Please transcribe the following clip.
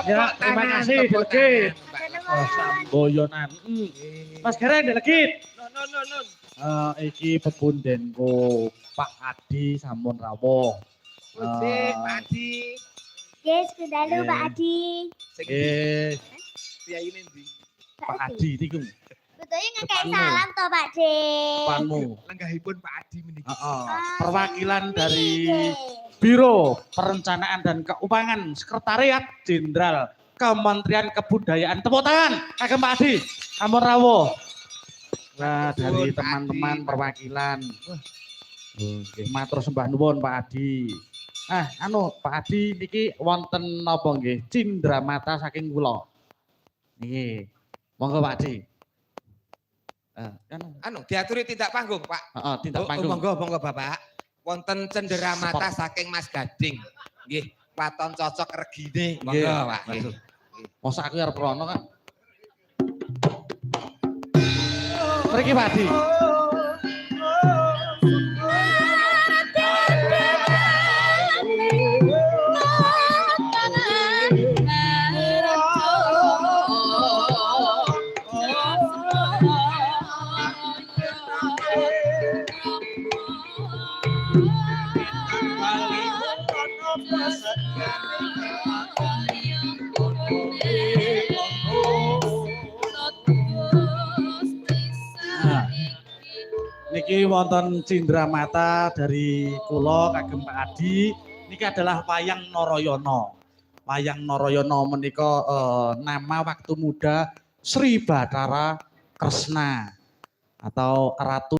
Ya, terima kasih Delegit. Samboyonan. Mas Keren Delegit. Iki pepundhenku Pak Adi sampun rawuh. Pak Adi. Yes, dalu Pak Adi. Nggih. Kiai endi? Pak Adi niku. Betulnya ngekei salam toh Pak De. Panmu. Lenggahipun Pak Adi meniki. Perwakilan dari Biro Perencanaan dan Keuangan Sekretariat Jenderal Kementerian Kebudayaan. Tepuk tangan kagem Pak Adi. Ampun rawuh. Nah, dari teman-teman perwakilan. Matur sembah nuwun Pak Adi. Pak Adi niki wonten napa nggih cindramata saking kula. Nggih. Monggo Pak Adi. Diaturi tindak panggung, Pak. Tindak panggung. Monggo Bapak. Wonten cenderamata saking Mas Gading. Nggih, waton cocok regine. Monggo, Pak. Mosok aku arep rono kan. Mriki Pak Adi. Niki wonten cindramata dari kula kagem Pak Adi. Niki adalah wayang Narayana. Wayang Narayana menika nama waktu muda Sri Bathara Kresna atau Ratu